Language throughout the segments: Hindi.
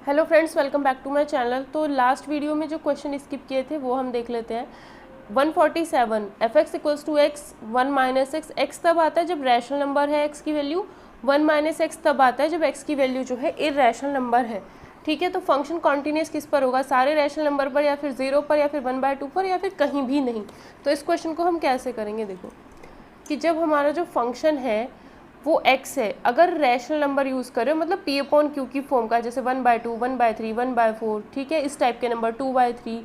Hello friends, welcome back to my channel. तो लास्ट वीडियो में जो क्वेश्चन स्किप किए थे वो हम देख लेते हैं। 147 F X equals to X 1 minus X. X तब आता है जब रैशनल नंबर है एक्स की वैल्यू, 1 माइनस एक्स तब आता है जब एक्स की वैल्यू जो है इर्रेशनल नंबर है। ठीक है, तो फंक्शन कॉन्टिन्यूस किस पर होगा, सारे रैशनल नंबर पर या फिर 0 पर या फिर 1/2 पर या फिर कहीं भी नहीं। तो इस क्वेश्चन को हम कैसे करेंगे, देखो कि जब हमारा जो फंक्शन है वो x है, अगर रैशनल नंबर यूज़ करें मतलब p/q की फॉर्म का, जैसे 1/2, 1/3, 1/4, ठीक है, इस टाइप के नंबर 2/3,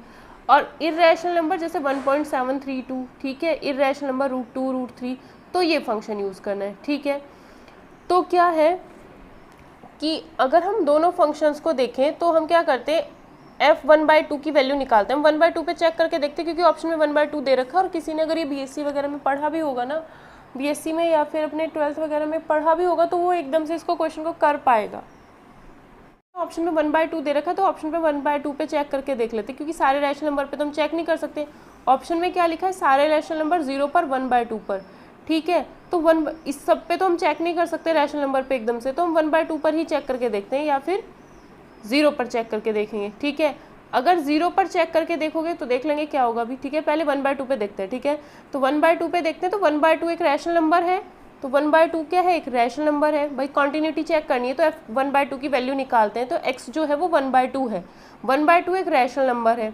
और इर्रेशनल नंबर जैसे 1.732, ठीक है, इर्रेशनल नंबर √2, √3, तो ये फंक्शन यूज़ करना है। ठीक है, तो क्या है कि अगर हम दोनों फंक्शंस को देखें तो हम क्या करते हैं, f1/2 की वैल्यू निकालते हैं। हम 1/2 पे चेक करके देखते हैं, क्योंकि ऑप्शन में 1/2 दे रखा है, और किसी ने अगर ये बीएससी वगैरह में पढ़ा भी होगा ना, बीएससी में या फिर अपने 12th वगैरह में पढ़ा भी होगा, तो वो एकदम से इसको क्वेश्चन को कर पाएगा। ऑप्शन में 1/2 दे रखा है, तो ऑप्शन पे 1/2 पे चेक करके देख लेते हैं, क्योंकि सारे रैशनल नंबर पे तो हम चेक नहीं कर सकते। ऑप्शन में क्या लिखा है, सारे रैशनल नंबर 0 पर 1/2 पर। ठीक है, तो इस सब पे तो हम चेक नहीं कर सकते रैशनल नंबर पे एकदम से, तो हम 1/2 पर ही चेक करके देखते हैं या फिर 0 पर चेक करके देखेंगे। ठीक है, अगर 0 पर चेक करके देखोगे तो देख लेंगे क्या होगा अभी। ठीक है, पहले 1/2 पे देखते हैं। ठीक है, तो 1/2 पे देखते हैं, तो 1/2 एक रैशनल नंबर है, तो 1/2 क्या है, एक रैशनल नंबर है। भाई कंटिन्यूटी चेक करनी है तो 1/2 की वैल्यू निकालते हैं, तो x जो है वो 1/2 है। 1/2 एक रैशनल नंबर है,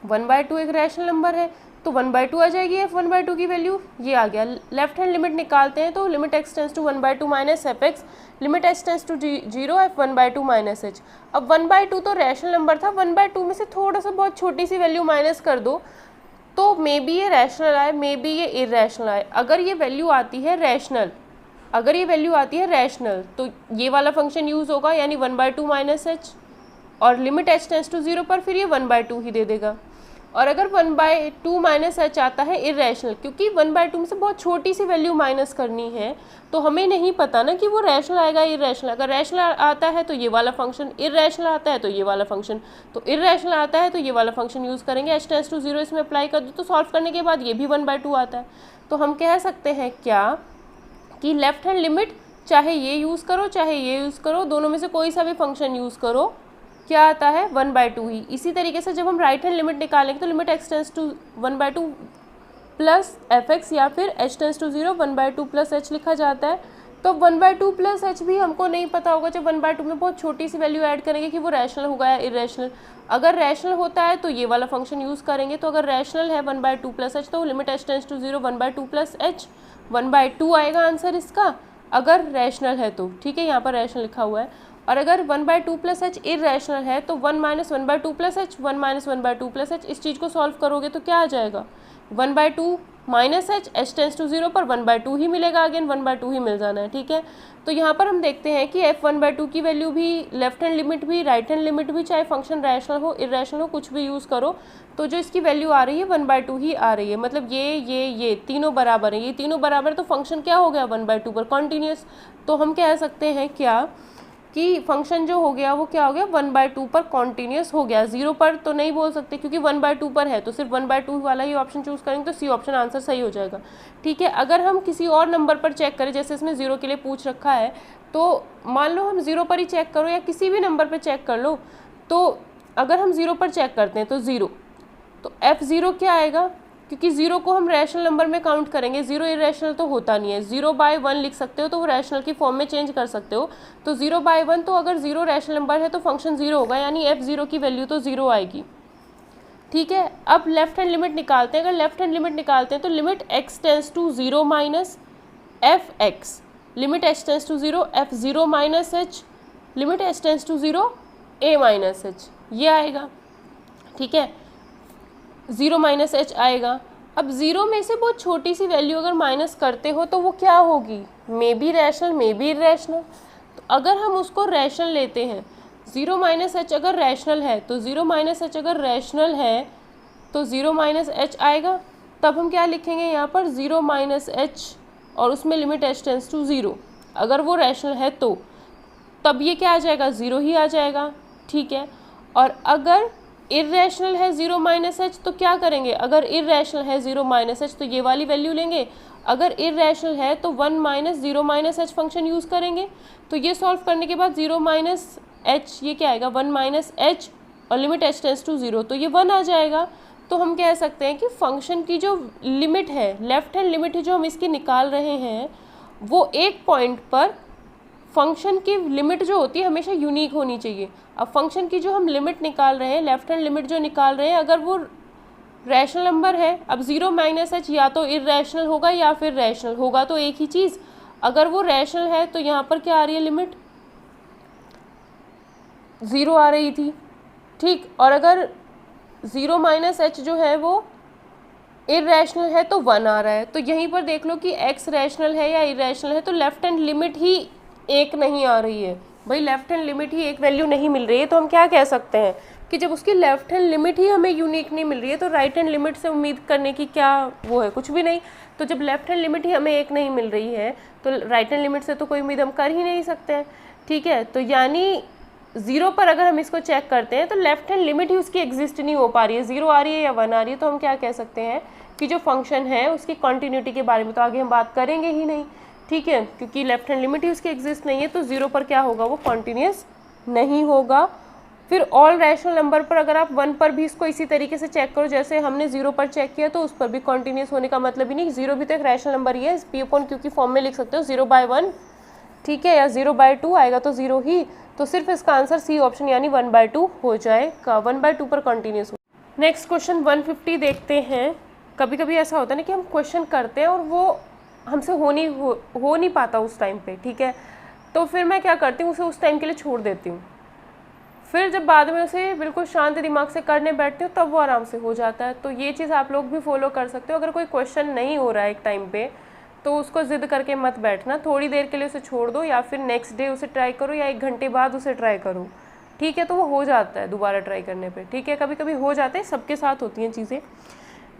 1/2 एक रैशनल नंबर है, तो 1/2 आ जाएगी f1/2 की वैल्यू, ये आ गया। लेफ्ट हैंड लिमिट निकालते हैं, तो limit x tends to 1/2 minus F X, limit h tends to 0 f1/2 minus h। अब 1/2 तो रैशनल नंबर था, 1/2 में से थोड़ा सा बहुत छोटी सी वैल्यू माइनस कर दो तो मे बी ये रैशनल आए, मे बी ये इर्रेशनल आए। अगर ये वैल्यू आती है रैशनल, अगर ये वैल्यू आती है रैशनल, तो ये वाला फंक्शन यूज़ होगा, यानी 1/2 माइनस h, और लिमिट h टेंस टू 0 पर फिर ये 1/2 ही दे देगा। और अगर 1/2 माइनस h आता है इर्रेशनल, क्योंकि 1/2 में से बहुत छोटी सी वैल्यू माइनस करनी है, तो हमें नहीं पता ना कि वो रैशनल आएगा इर्रेशनल। अगर रैशनल आता है तो ये वाला फंक्शन, इर्रेशनल आता है तो ये वाला फंक्शन, तो इर्रेशनल आता है तो ये वाला फंक्शन यूज़ करेंगे। h टेंस टू 0 इसमें अप्लाई कर दो, तो सॉल्व करने के बाद ये भी 1/2 आता है। तो हम कह सकते हैं क्या कि लेफ्ट हैंड लिमिट चाहे ये यूज़ करो चाहे ये यूज़ करो, दोनों में से कोई सा भी फंक्शन यूज़ करो, क्या आता है 1/2 ही। इसी तरीके से जब हम राइट हैंड लिमिट निकालेंगे तो limit x tends to 1/2 plus F X, या फिर h tends to 0 1/2 plus h लिखा जाता है। तो 1/2 प्लस h भी हमको नहीं पता होगा, जब 1/2 में बहुत छोटी सी वैल्यू ऐड करेंगे कि वो रैशनल होगा या इरेशनल। अगर रैशनल होता है तो ये वाला फंक्शन यूज़ करेंगे, तो अगर रैशनल है 1/2 प्लस h, तो limit h tends to 0 1/2 plus h, 1/2 आएगा आंसर इसका, अगर रैशनल है तो। ठीक है, यहाँ पर रैशनल लिखा हुआ है। और अगर 1/2 प्लस h इर्रेशनल है तो 1 minus 1/2 plus h, 1 minus 1/2 plus h, इस चीज़ को सॉल्व करोगे तो क्या आ जाएगा, 1/2 माइनस h टेंस टू 0 पर 1/2 ही मिलेगा, अगेन 1/2 ही मिल जाना है। ठीक है, तो यहाँ पर हम देखते हैं कि f1/2 की वैल्यू भी, लेफ्ट हैंड लिमिट भी, राइट हैंड लिमिट भी, चाहे फंक्शन रैशनल हो इर्रेशनल हो, कुछ भी यूज़ करो, तो जो इसकी वैल्यू आ रही है 1/2 ही आ रही है। मतलब ये तीनों बराबर है, ये तीनों बराबर, तो फंक्शन क्या हो गया 1/2 पर कॉन्टीन्यूस। तो हम कह सकते हैं क्या कि फंक्शन जो हो गया वो क्या हो गया 1/2 पर कॉन्टीन्यूस हो गया। 0 पर तो नहीं बोल सकते, क्योंकि 1/2 पर है, तो सिर्फ 1/2 वाला ही ऑप्शन चूज़ करेंगे, तो सी ऑप्शन आंसर सही हो जाएगा। ठीक है, अगर हम किसी और नंबर पर चेक करें, जैसे इसमें 0 के लिए पूछ रखा है, तो मान लो हम 0 पर ही चेक करो या किसी भी नंबर पर चेक कर लो, तो अगर हम 0 पर चेक करते हैं तो 0, तो f0 क्या आएगा, क्योंकि 0 को हम रैशनल नंबर में काउंट करेंगे, 0 इरेशनल तो होता नहीं है। 0/1 लिख सकते हो, तो वो रैशनल की फॉर्म में चेंज कर सकते हो, तो 0/1, तो अगर 0 रैशनल नंबर है तो फंक्शन 0 होगा, यानी f0 की वैल्यू तो 0 आएगी। ठीक है, अब लेफ्ट हैंड लिमिट निकालते हैं। अगर लेफ्ट हैंड लिमिट निकालते हैं तो limit x tends to 0 minus F X, limit h tends to 0 f0 minus h, limit h tends to 0 a minus h, ये आएगा। ठीक है, 0 माइनस h आएगा। अब 0 में से बहुत छोटी सी वैल्यू अगर माइनस करते हो तो वो क्या होगी, may be rational may be irrational. तो अगर हम उसको रैशनल लेते हैं, 0 माइनस h अगर रैशनल है तो 0 माइनस h अगर रैशनल है तो 0 माइनस h आएगा। तब हम क्या लिखेंगे यहाँ पर 0 माइनस h, और उसमें लिमिट h टेंस टू 0, अगर वो रैशनल है तो तब ये क्या आ जाएगा 0 ही आ जाएगा। ठीक है, और अगर इर्रेशनल है 0 माइनस h तो क्या करेंगे, अगर इर्रेशनल है 0 माइनस h तो ये वाली वैल्यू लेंगे, अगर इर्रेशनल है तो 1 minus 0 minus h function use करेंगे। तो ये सॉल्व करने के बाद 0 माइनस h, ये क्या आएगा 1 माइनस एच और लिमिट h टेंस टू 0, तो ये 1 आ जाएगा। तो हम कह सकते हैं कि फंक्शन की जो लिमिट है, लेफ्ट हैंड लिमिट जो हम इसकी निकाल रहे हैं, वो एक पॉइंट पर फंक्शन की लिमिट जो होती है हमेशा यूनिक होनी चाहिए। अब फंक्शन की जो हम लिमिट निकाल रहे हैं, लेफ्ट हैंड लिमिट जो निकाल रहे हैं, अगर वो रैशनल नंबर है, अब 0 माइनस एच या तो इररेशनल होगा या फिर रैशनल होगा, तो एक ही चीज़। अगर वो रैशनल है तो यहाँ पर क्या आ रही है, लिमिट 0 आ रही थी, ठीक। और अगर 0 माइनस एच जो है वो इररेशनल है तो 1 आ रहा है। तो यहीं पर देख लो कि x रैशनल है या इररेशनल है, तो लेफ्ट हैंड लिमिट ही एक नहीं आ रही है भाई, लेफ्ट हैंड लिमिट ही एक वैल्यू नहीं मिल रही है। तो हम क्या कह सकते हैं कि जब उसकी लेफ्ट हैंड लिमिट ही हमें यूनिक नहीं मिल रही है, तो राइट हैंड लिमिट से उम्मीद करने की क्या वो है, कुछ भी नहीं। तो जब लेफ्ट हैंड लिमिट ही हमें एक नहीं मिल रही है, तो राइट हैंड लिमिट से तो कोई उम्मीद हम कर ही नहीं सकते हैं, ठीक है। तो यानी 0 पर अगर हम इसको चेक करते हैं तो लेफ्ट हैंड लिमिट ही उसकी एग्जिस्ट नहीं हो पा रही है, 0 आ रही है या 1 आ रही है। तो हम क्या कह सकते हैं कि जो फंक्शन है उसकी कॉन्टिन्यूटी के बारे में तो आगे हम बात करेंगे ही नहीं, ठीक है, क्योंकि लेफ्ट हैंड लिमिट ही उसकी एग्जिस्ट नहीं है। तो 0 पर क्या होगा, वो कॉन्टिन्यूस नहीं होगा। फिर ऑल रैशनल नंबर पर अगर आप 1 पर भी इसको इसी तरीके से चेक करो जैसे हमने 0 पर चेक किया, तो उस पर भी कॉन्टिन्यूस होने का मतलब ही नहीं, 0 भी तो एक रैशनल नंबर ही है, पी अपॉन क्यू की फॉर्म में लिख सकते हो 0/1, ठीक है, या 0/2 आएगा तो 0 ही। तो सिर्फ इसका आंसर सी ऑप्शन यानी 1/2 हो जाएगा, 1/2 पर कॉन्टिन्यूस। नेक्स्ट क्वेश्चन 150 देखते हैं। कभी कभी ऐसा होता है ना कि हम क्वेश्चन करते हैं और वो हमसे हो नहीं पाता उस टाइम पे, ठीक है। तो फिर मैं क्या करती हूँ, उसे उस टाइम के लिए छोड़ देती हूँ। फिर जब बाद में उसे बिल्कुल शांत दिमाग से करने बैठती हूँ तब वो आराम से हो जाता है। तो ये चीज़ आप लोग भी फॉलो कर सकते हो। अगर कोई क्वेश्चन नहीं हो रहा है एक टाइम पे, तो उसको ज़िद करके मत बैठना, थोड़ी देर के लिए उसे छोड़ दो, या फिर नेक्स्ट डे उसे ट्राई करो, या 1 घंटे बाद उसे ट्राई करो, ठीक है। तो वो हो जाता है दोबारा ट्राई करने पे, ठीक है। कभी कभी हो जाते हैं, सबके साथ होती हैं चीज़ें।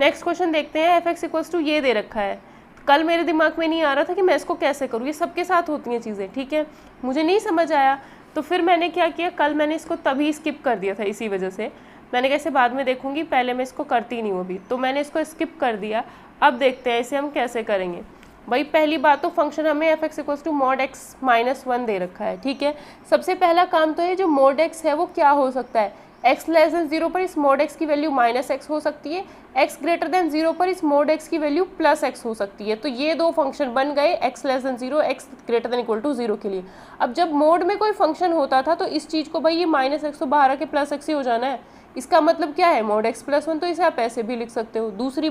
नेक्स्ट क्वेश्चन देखते हैं। एफ एक्स इक्वल्स टू ये दे रखा है, कल मेरे दिमाग में नहीं आ रहा था कि मैं इसको कैसे करूँ, ये सबके साथ होती हैं चीज़ें, ठीक है। मुझे नहीं समझ आया तो फिर मैंने क्या किया, कल मैंने इसको तभी स्किप कर दिया था, इसी वजह से मैंने कैसे बाद में देखूंगी, पहले मैं इसको करती नहीं हूँ अभी, तो मैंने इसको स्किप कर दिया। अब देखते हैं इसे हम कैसे करेंगे। भाई पहली बात तो फंक्शन हमें F X equals to mod X minus 1 दे रखा है, ठीक है। सबसे पहला काम तो है जो मॉड एक्स है वो क्या हो सकता है, x लेस देन 0 पर इस मॉड x की वैल्यू माइनस एक्स हो सकती है, x ग्रेटर देन 0 पर इस मॉड x की वैल्यू प्लस x हो सकती है। तो ये दो फंक्शन बन गए x less than 0, x greater than equal to 0 के लिए। अब जब मोड में कोई फंक्शन होता था तो इस चीज़ को भाई ये माइनस एक्स तो बाहर आके प्लस एक्स ही हो जाना है, इसका मतलब क्या है मॉड x प्लस 1, तो इसे आप ऐसे भी लिख सकते हो। दूसरी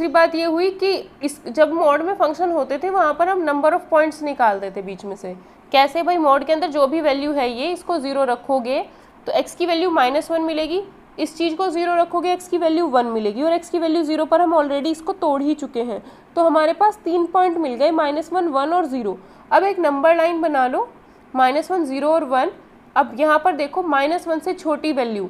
बात ये हुई कि इस जब मॉड में फंक्शन होते थे वहाँ पर हम नंबर ऑफ पॉइंट्स निकालते थे बीच में से। कैसे भाई, मॉड के अंदर जो भी वैल्यू है ये इसको 0 रखोगे तो x की वैल्यू -1 मिलेगी, इस चीज़ को 0 रखोगे x की वैल्यू 1 मिलेगी, और x की वैल्यू 0 पर हम ऑलरेडी इसको तोड़ ही चुके हैं। तो हमारे पास 3 पॉइंट मिल गए, -1, 1 और 0। अब एक नंबर लाइन बना लो, -1, 0 और 1। अब यहाँ पर देखो -1 से छोटी वैल्यू,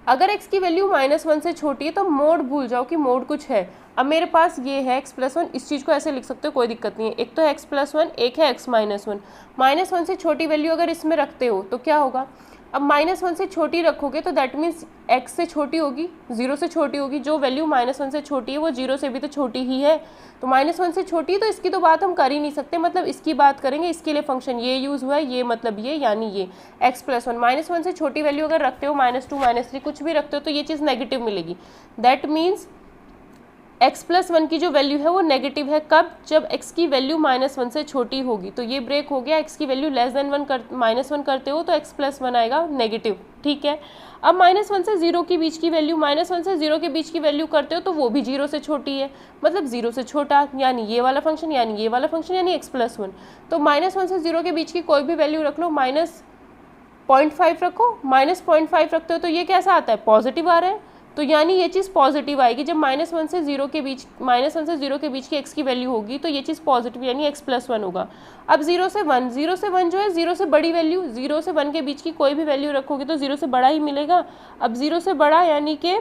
अगर x की वैल्यू -1 से छोटी है तो मोड भूल जाओ कि मोड कुछ है। अब मेरे पास ये है x प्लस 1, इस चीज़ को ऐसे लिख सकते हो, कोई दिक्कत नहीं है। एक तो है x प्लस 1, एक है x माइनस 1। -1 से छोटी वैल्यू अगर इसमें रखते हो तो क्या होगा, अब -1 से छोटी रखोगे तो दैट मीन्स x से छोटी होगी, 0 से छोटी होगी। जो वैल्यू -1 से छोटी है वो 0 से भी तो छोटी ही है, तो -1 से छोटी है तो इसकी तो बात हम कर ही नहीं सकते, मतलब इसकी बात करेंगे। इसके लिए फंक्शन ये यूज़ हुआ है, ये मतलब ये, यानी ये x प्लस 1। -1 से छोटी वैल्यू अगर रखते हो, -2, -3 कुछ भी रखते हो तो ये चीज़ नेगेटिव मिलेगी। दैट मीन्स x प्लस 1 की जो वैल्यू है वो नेगेटिव है। कब, जब x की वैल्यू -1 से छोटी होगी। तो ये ब्रेक हो गया, x की वैल्यू लेस देन -1 करते हो तो x प्लस 1 आएगा नेगेटिव, ठीक है। अब -1 से 0 के बीच की वैल्यू, -1 से 0 के बीच की वैल्यू करते हो तो वो भी 0 से छोटी है, मतलब 0 से छोटा, यानी ये वाला फंक्शन, यानी ये वाला फंक्शन, यानी x प्लस 1। तो -1 से 0 के बीच की कोई भी वैल्यू रख लो, -0.5 रखो, -0.5 रखते हो तो ये कैसा आता है, पॉजिटिव आ रहा है, तो यानी ये चीज़ पॉजिटिव आएगी। जब -1 से 0 के बीच की x की वैल्यू होगी तो ये चीज़ पॉजिटिव यानी x प्लस 1 होगा। अब 0 से 1 जो है 0 से बड़ी वैल्यू, 0 से 1 के बीच की कोई भी वैल्यू रखोगे तो 0 से बड़ा ही मिलेगा। अब 0 से बड़ा यानी कि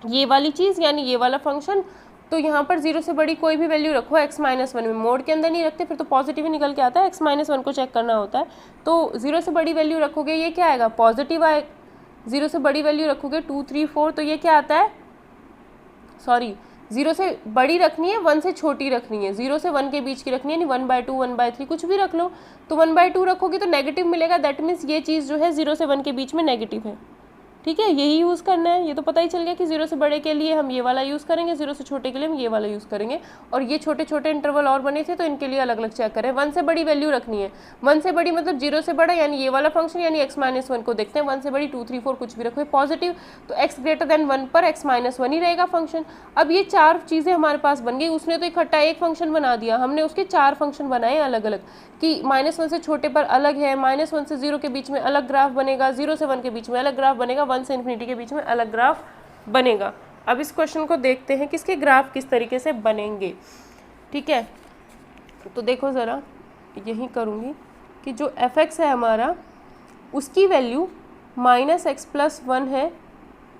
ये वाली चीज़, यानी ये वाला फंक्शन। तो यहाँ पर 0 से बड़ी कोई भी वैल्यू रखो x माइनस 1 में, मोड के अंदर नहीं रखते, फिर तो पॉजिटिव ही निकल के आता है, x माइनस 1 को चेक करना होता है। तो 0 से बड़ी वैल्यू रखोगे, ये क्या आएगा, पॉजिटिव आए। 0 से बड़ी वैल्यू रखोगे 2, 3, 4, तो ये क्या आता है, सॉरी 0 से बड़ी रखनी है, 1 से छोटी रखनी है, 0 से 1 के बीच की रखनी है, यानी 1/2 1/3 कुछ भी रख लो। तो 1/2 रखोगे तो नेगेटिव मिलेगा, दैट मीन्स ये चीज़ जो है 0 से 1 के बीच में नेगेटिव है। ठीक है, यही यूज़ करना है। ये तो पता ही चल गया कि 0 से बड़े के लिए हम ये वाला यूज़ करेंगे, 0 से छोटे के लिए हम ये वाला यूज़ करेंगे। और ये छोटे छोटे इंटरवल और बने थे तो इनके लिए अलग अलग चेक करें। 1 से बड़ी वैल्यू रखनी है, 1 से बड़ी मतलब 0 से बड़ा यानी ये वाला फंक्शन यानी x-1 को देखते हैं। 1 से बड़ी 2 3 4 कुछ भी रखो पॉजिटिव, तो x ग्रेटर देन 1 पर x-1 ही रहेगा फंक्शन। अब ये 4 चीज़ें हमारे पास बन गई। उसने तो इकट्ठा एक फंक्शन बना दिया, हमने उसके 4 फंक्शन बनाए अलग अलग कि -1 से छोटे पर अलग है, -1 से 0 के बीच में अलग ग्राफ बनेगा, 0 से 1 के बीच में अलग ग्राफ बनेगा, 1 से इन्फिनिटी के बीच में अलग ग्राफ बनेगा। अब इस क्वेश्चन को देखते हैं कि इसके ग्राफ किस तरीके से बनेंगे। ठीक है, तो देखो ज़रा, यही करूँगी कि जो f(x) है हमारा, उसकी वैल्यू -x+1 है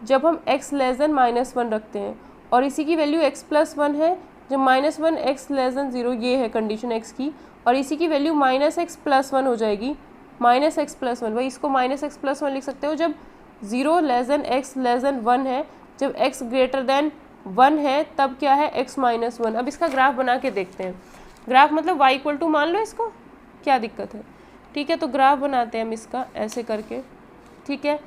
जब हम x <-1 रखते हैं, और इसी की वैल्यू x+1 है जब -1 x <0, ये है कंडीशन x की, और इसी की वैल्यू -x+1 हो जाएगी, -x+1। भाई इसको -x+1 लिख सकते हो जब 0 x <1 है, जब x ग्रेटर देन 1 है तब क्या है x-1। अब इसका ग्राफ बना के देखते हैं। ग्राफ मतलब y इक्वल टू मान लो इसको, क्या दिक्कत है। ठीक है, तो ग्राफ बनाते हैं हम इसका ऐसे करके। ठीक है,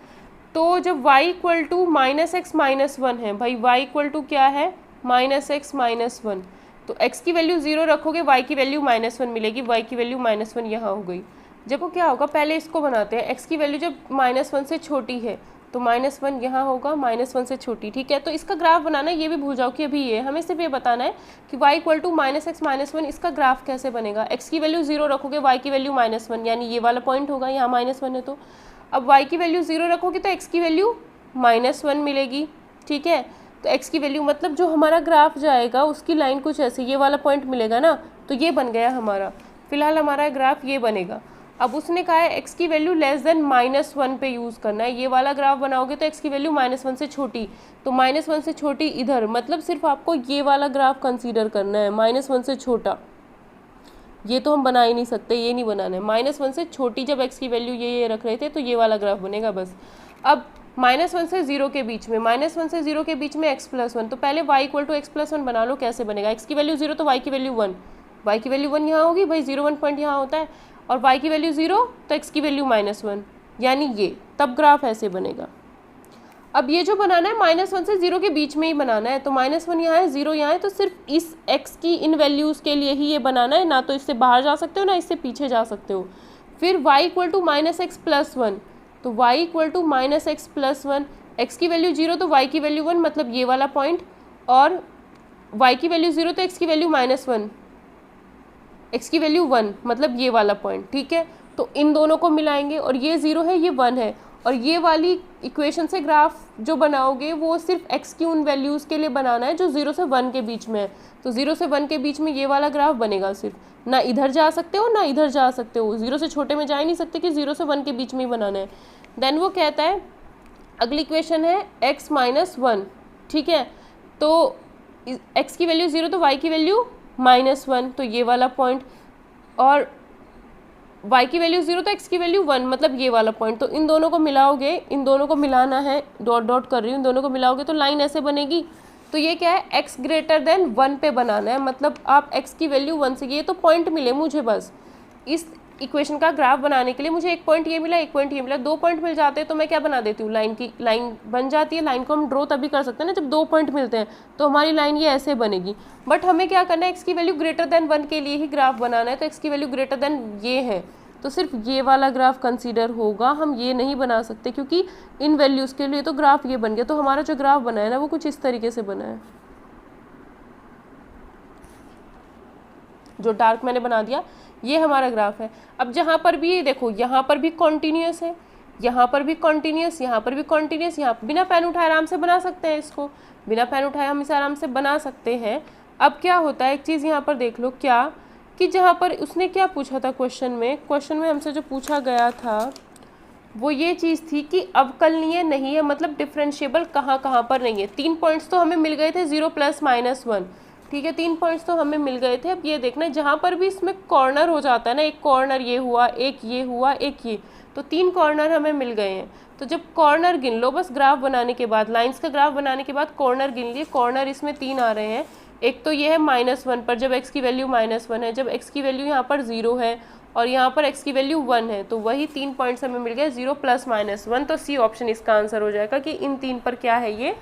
तो जब y इक्वल टू -x-1 है, भाई y इक्वल टू क्या है -x-1, तो x की वैल्यू 0 रखोगे, y की वैल्यू -1 मिलेगी, y की वैल्यू -1 यहाँ हो गई। जब वो क्या होगा, पहले इसको बनाते हैं। x की वैल्यू जब -1 से छोटी है तो -1 यहाँ होगा, -1 से छोटी। ठीक है, तो इसका ग्राफ बनाना है, ये भी भूल जाओ कि अभी ये हमें सिर्फ ये बताना है कि y इक्वल टू -x-1 इसका ग्राफ कैसे बनेगा। x की वैल्यू 0 रखोगे, y की वैल्यू -1 यानी ये वाला पॉइंट होगा, यहाँ -1 है तो अब y की वैल्यू 0 रखोगे तो x की वैल्यू -1 मिलेगी। ठीक है, तो x की वैल्यू मतलब जो हमारा ग्राफ जाएगा उसकी लाइन कुछ ऐसे, ये वाला पॉइंट मिलेगा ना, तो ये बन गया हमारा। फिलहाल हमारा ग्राफ ये बनेगा। अब उसने कहा है x की वैल्यू <-1 पे यूज़ करना है। ये वाला ग्राफ बनाओगे तो x की वैल्यू -1 से छोटी, तो -1 से छोटी इधर, मतलब सिर्फ आपको ये वाला ग्राफ कंसीडर करना है, -1 से छोटा। ये तो हम बना ही नहीं सकते, ये नहीं बनाना है। -1 से छोटी जब x की वैल्यू ये रख रहे थे तो ये वाला ग्राफ बनेगा बस। अब -1 से 0 के बीच में, -1 से 0 के बीच में x+1, तो पहले y इक्वल टू x+1 बना लो। कैसे बनेगा, x की वैल्यू 0 तो y की वैल्यू 1, y की वैल्यू 1 यहाँ होगी, भाई 0 1 पॉइंट यहाँ होता है, और y की वैल्यू 0 तो x की वैल्यू -1, यानी ये, तब ग्राफ ऐसे बनेगा। अब ये जो बनाना है -1 से 0 के बीच में ही बनाना है, तो -1 यहाँ है, 0 यहाँ है, तो सिर्फ इस x की इन वैल्यूज़ के लिए ही ये बनाना है, ना तो इससे बाहर जा सकते हो ना इससे पीछे जा सकते हो। फिर y इक्वल टू -x+1, तो y equal to -x+1, x की वैल्यू 0 तो y की वैल्यू 1, मतलब ये वाला पॉइंट, और y की वैल्यू 0 तो x की वैल्यू -1, x की वैल्यू 1, मतलब ये वाला पॉइंट। ठीक है, तो इन दोनों को मिलाएंगे, और ये 0 है ये 1 है, और ये वाली इक्वेशन से ग्राफ जो बनाओगे वो सिर्फ x की उन वैल्यूज़ के लिए बनाना है जो 0 से 1 के बीच में है। तो 0 से 1 के बीच में ये वाला ग्राफ बनेगा सिर्फ, ना इधर जा सकते हो ना इधर जा सकते हो, 0 से छोटे में जा ही नहीं सकते कि 0 से 1 के बीच में ही बनाना है। देन वो कहता है, अगली इक्वेशन है x-1। ठीक है, तो x की वैल्यू 0 तो y की वैल्यू -1, तो ये वाला पॉइंट, और y की वैल्यू 0 तो x की वैल्यू 1, मतलब ये वाला पॉइंट। तो इन दोनों को मिलाओगे, इन दोनों को मिलाना है, डॉट डॉट कर रही हूँ, इन दोनों को मिलाओगे तो लाइन ऐसे बनेगी। तो ये क्या है, x ग्रेटर देन 1 पे बनाना है, मतलब आप x की वैल्यू 1 से, ये तो पॉइंट मिले मुझे बस इस इक्वेशन का ग्राफ बनाने के लिए, मुझे एक पॉइंट ये मिला, एक पॉइंट ये मिला, 2 पॉइंट मिल जाते हैं तो मैं क्या बना देती हूँ, लाइन की लाइन बन जाती है। लाइन को हम ड्रॉ तभी कर सकते हैं ना जब 2 पॉइंट मिलते हैं, तो हमारी लाइन ये ऐसे बनेगी। बट हमें क्या करना है, x की वैल्यू ग्रेटर देन 1 के लिए ही ग्राफ बनाना है, तो x की वैल्यू ग्रेटर देन ये है, तो सिर्फ ये वाला ग्राफ कंसीडर होगा, हम ये नहीं बना सकते क्योंकि इन वैल्यूज़ के लिए तो ग्राफ ये बन गया। तो हमारा जो ग्राफ बना है ना वो कुछ इस तरीके से बना है, जो डार्क मैंने बना दिया ये हमारा ग्राफ है। अब जहाँ पर भी ये देखो, यहाँ पर भी कॉन्टीन्यूस है, यहाँ पर भी कॉन्टीन्यूस, यहाँ पर भी कॉन्टीन्यूस, यहाँ बिना पेन उठाए आराम से बना सकते हैं इसको, बिना पेन उठाए हम इसे आराम से बना सकते हैं। अब क्या होता है, एक चीज़ यहाँ पर देख लो, क्या कि जहाँ पर उसने क्या पूछा था क्वेश्चन में हमसे जो पूछा गया था वो ये चीज़ थी कि अवकलनीय नहीं है, मतलब डिफरेंशिएबल कहाँ कहाँ पर नहीं है। 3 पॉइंट्स तो हमें मिल गए थे, 0 + -1। ठीक है, 3 पॉइंट्स तो हमें मिल गए थे। अब ये देखना है जहाँ पर भी इसमें कॉर्नर हो जाता है ना, एक कॉर्नर ये हुआ, एक ये हुआ, एक ये, तो 3 कॉर्नर हमें मिल गए हैं। तो जब कॉर्नर गिन लो, बस ग्राफ बनाने के बाद, लाइंस का ग्राफ बनाने के बाद कॉर्नर गिन लिए। कॉर्नर इसमें 3 आ रहे हैं। एक तो ये है -1 पर, जब x की वैल्यू -1 है, जब x की वैल्यू यहाँ पर 0 है और यहाँ पर x की वैल्यू 1 है, तो वही 3 पॉइंट्स हमें मिल गए, 0 + -1। तो सी ऑप्शन इसका आंसर हो जाएगा कि इन 3 पर क्या है ये,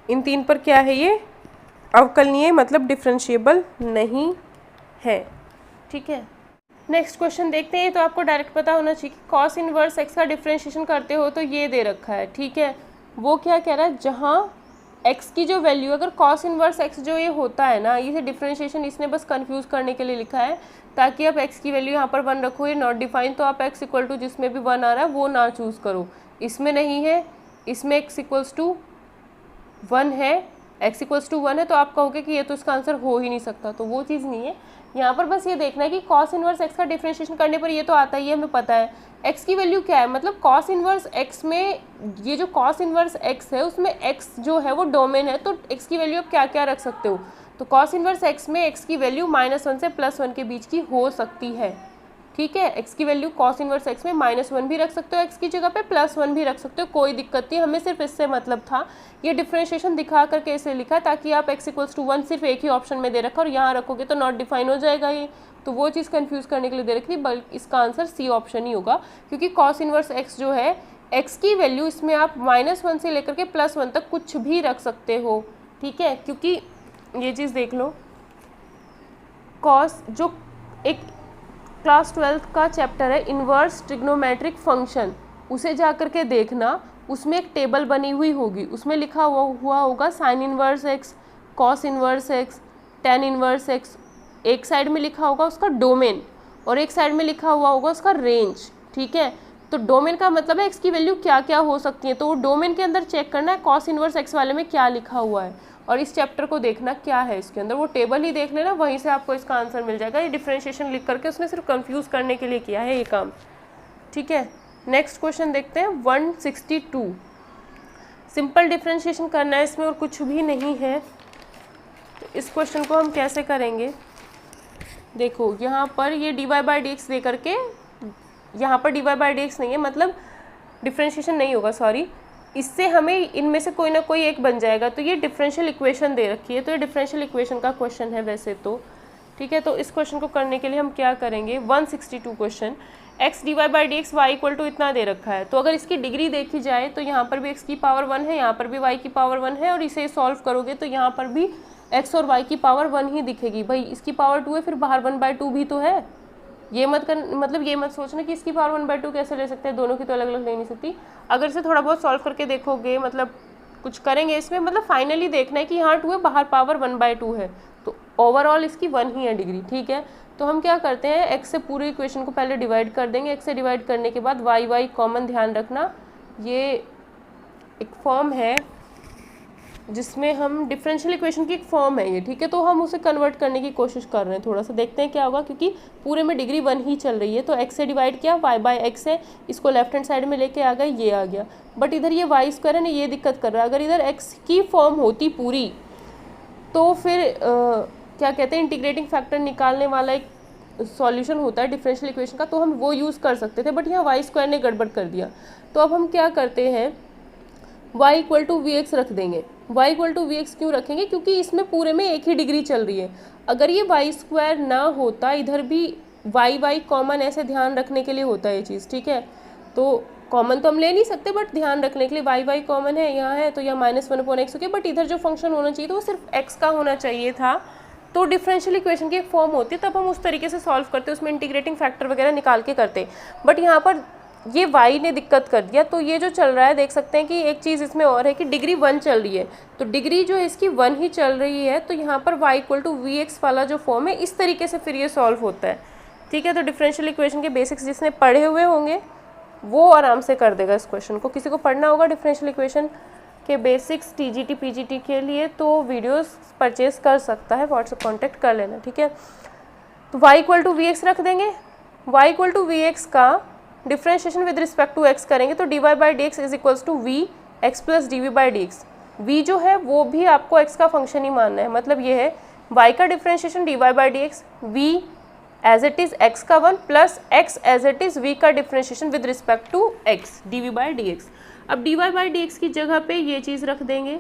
इन 3 पर क्या है ये अवकलनीय, मतलब डिफरेंशिएबल नहीं है। ठीक है, नेक्स्ट क्वेश्चन देखते हैं। तो आपको डायरेक्ट पता होना चाहिए कि cos इनवर्स x का डिफरेंशिएशन करते हो तो ये दे रखा है। ठीक है, वो क्या कह रहा है, जहाँ x की जो वैल्यू, अगर cos इनवर्स x जो ये होता है ना, ये डिफरेंशिएशन इसने बस कंफ्यूज करने के लिए लिखा है ताकि आप x की वैल्यू यहाँ पर 1 रखो, ये नॉट डिफाइन, तो आप x इक्वल टू जिसमें भी 1 आ रहा है वो ना चूज़ करो। इसमें नहीं है, इसमें x इक्वल्स टू 1 है, x इक्वल्स टू 1 है, तो आप कहोगे कि ये तो इसका आंसर हो ही नहीं सकता, तो वो चीज़ नहीं है। यहाँ पर बस ये देखना है कि cos इनवर्स x का डिफरेंशिएशन करने पर ये तो आता ही है, हमें पता है x की वैल्यू क्या है, मतलब cos इनवर्स x में, ये जो cos इनवर्स x है उसमें x जो है वो डोमेन है, तो x की वैल्यू आप क्या क्या रख सकते हो, तो cos इनवर्स x में x की वैल्यू -1 से +1 के बीच की हो सकती है। ठीक है, x की वैल्यू cos इनवर्स x में -1 भी रख सकते हो, x की जगह पे +1 भी रख सकते हो, कोई दिक्कत नहीं। हमें सिर्फ इससे मतलब था, ये डिफरेंशिएशन दिखा करके इसे लिखा ताकि आप x इक्वल्स टू 1 सिर्फ एक ही ऑप्शन में दे रखा और यहाँ रखोगे तो नॉट डिफाइन हो जाएगा ये, तो वो चीज़ कंफ्यूज करने के लिए दे रखी थी, बल्कि इसका आंसर सी ऑप्शन ही होगा, क्योंकि cos इनवर्स x जो है, x की वैल्यू इसमें आप -1 से लेकर के +1 तक कुछ भी रख सकते हो। ठीक है, क्योंकि ये चीज़ देख लो, cos जो एक क्लास 12th का चैप्टर है इन्वर्स ट्रिग्नोमेट्रिक फंक्शन, उसे जा कर के देखना, उसमें एक टेबल बनी हुई होगी, उसमें लिखा हुआ होगा sign inverse x, cos inverse x, tan inverse x, एक साइड में लिखा होगा उसका डोमेन और एक साइड में लिखा हुआ होगा उसका रेंज। ठीक है, तो डोमेन का मतलब है x की वैल्यू क्या क्या हो सकती है, तो वो डोमेन के अंदर चेक करना है कॉस इन्वर्स x वाले में क्या लिखा हुआ है, और इस चैप्टर को देखना क्या है इसके अंदर, वो टेबल ही देख लेना, वहीं से आपको इसका आंसर मिल जाएगा। ये डिफरेंशिएशन लिख करके उसने सिर्फ कंफ्यूज करने के लिए किया है ये काम। ठीक है, नेक्स्ट क्वेश्चन देखते हैं 162। सिंपल डिफरेंशिएशन करना है इसमें और कुछ भी नहीं है, तो इस क्वेश्चन को हम कैसे करेंगे, देखो यहाँ पर ये dy/dx दे करके, यहाँ पर dy/dx नहीं है, मतलब डिफरेंशिएशन नहीं होगा, सॉरी, इससे हमें इनमें से कोई ना कोई एक बन जाएगा, तो ये डिफरेंशियल इक्वेशन दे रखी है, तो ये डिफरेंशियल इक्वेशन का क्वेश्चन है वैसे तो। ठीक है, तो इस क्वेश्चन को करने के लिए हम क्या करेंगे, 162 question, x dy/dx y equal to इतना दे रखा है, तो अगर इसकी डिग्री देखी जाए तो यहाँ पर भी x की पावर 1 है, यहाँ पर भी y की पावर 1 है, और इसे सॉल्व करोगे तो यहाँ पर भी x और y की पावर 1 ही दिखेगी। भाई इसकी पावर 2 है, फिर बाहर 1/2 भी तो है, ये मत कर, मतलब ये मत सोचना कि इसकी पावर 1/2 कैसे ले सकते हैं, दोनों की तो अलग अलग ले नहीं सकती। अगर इसे थोड़ा बहुत सॉल्व करके देखोगे, मतलब कुछ करेंगे इसमें, मतलब फाइनली देखना है कि यहाँ 2 है, बाहर पावर 1/2 है, तो ओवरऑल इसकी 1 ही है डिग्री। ठीक है, तो हम क्या करते हैं, x से पूरी इक्वेशन को पहले डिवाइड कर देंगे, x से डिवाइड करने के बाद y कॉमन, ध्यान रखना ये एक फॉर्म है जिसमें हम डिफरेंशियल इक्वेशन की एक फॉर्म है ये। ठीक है, तो हम उसे कन्वर्ट करने की कोशिश कर रहे हैं, थोड़ा सा देखते हैं क्या होगा, क्योंकि पूरे में डिग्री 1 ही चल रही है। तो x से डिवाइड किया, y/x है, इसको लेफ्ट हैंड साइड में लेके आ गए, ये आ गया, बट इधर ये y² है ना, ये दिक्कत कर रहा है। अगर इधर x की फॉर्म होती पूरी तो फिर क्या कहते हैं, इंटीग्रेटिंग फैक्टर निकालने वाला एक सॉल्यूशन होता है डिफरेंशियल इक्वेशन का, तो हम वो यूज़ कर सकते थे, बट यहाँ y² ने गड़बड़ कर दिया। तो अब हम क्या करते हैं, y इक्वल टू vx रख देंगे। y इक्वल टू vx क्यों रखेंगे, क्योंकि इसमें पूरे में एक ही डिग्री चल रही है। अगर ये y² ना होता, इधर भी y कॉमन ऐसे ध्यान रखने के लिए होता है ये चीज़। ठीक है, तो कॉमन तो हम ले नहीं सकते, बट ध्यान रखने के लिए y कॉमन है, यहाँ है, तो यहाँ -1/x हो गया, बट इधर जो फंक्शन होना चाहिए तो वो सिर्फ x का होना चाहिए था। तो डिफरेंशियल इक्वेशन की एक फॉर्म होती है, तब हम उस तरीके से सॉल्व करते, उसमें इंटीग्रेटिंग फैक्टर वगैरह निकाल के करते, बट यहाँ पर ये y ने दिक्कत कर दिया। तो ये जो चल रहा है, देख सकते हैं कि एक चीज़ इसमें और है कि डिग्री 1 चल रही है, तो डिग्री जो है इसकी 1 ही चल रही है, तो यहाँ पर y इक्वल टू vx वाला जो फॉर्म है, इस तरीके से फिर ये सॉल्व होता है। ठीक है, तो डिफरेंशियल इक्वेशन के बेसिक्स जिसने पढ़े हुए होंगे वो आराम से कर देगा इस क्वेश्चन को। किसी को पढ़ना होगा डिफरेंशियल इक्वेशन के बेसिक्स TGT PGT के लिए, तो वीडियोस परचेज कर सकता है, व्हाट्सएप कॉन्टैक्ट कर लेना। ठीक है, तो y इक्वल टू vx रख देंगे, y इक्वल टू vx का differentiation with respect to x करेंगे, तो dy/dx is equals to vx plus dv/dx। v जो है वो भी आपको x का फंक्शन ही मानना है, मतलब ये है y का differentiation dy/dx, v as it is x का 1 plus x as it is v का differentiation with respect to x dv/dx। अब dy/dx की जगह पे ये चीज़ रख देंगे,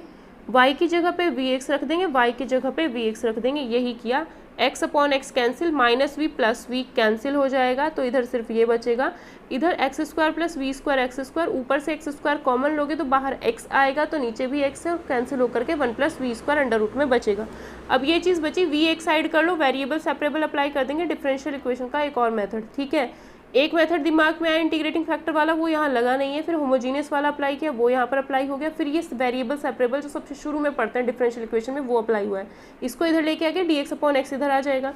y की जगह पे vx रख देंगे, y की जगह पे vx रख देंगे, यही किया। x upon x cancel, minus v plus v cancel हो जाएगा, तो इधर सिर्फ ये बचेगा। इधर x square plus v square x square, ऊपर से एक्स स्क्वायर कॉमन लोगे तो बाहर x आएगा, तो नीचे भी x है और कैंसिल होकर के 1 plus v square under root में बचेगा। अब ये चीज़ बची, v एक साइड कर लो, वेरिएबल सेपरेबल अप्लाई कर देंगे, डिफरेंशियल इक्वेशन का एक और मेथड। ठीक है, एक मेथड दिमाग में आया इंटीग्रेटिंग फैक्टर वाला, वो यहाँ लगा नहीं है, फिर होमोजीनियस वाला अप्लाई किया, वो यहाँ पर अप्लाई हो गया, फिर ये वेरिएबल सेपरेबल जो सबसे शुरू में पढ़ते हैं डिफरेंशियल इक्वेशन में, वो अप्लाई हुआ है। इसको इधर लेके आके dx अपॉन एक्स इधर आ जाएगा,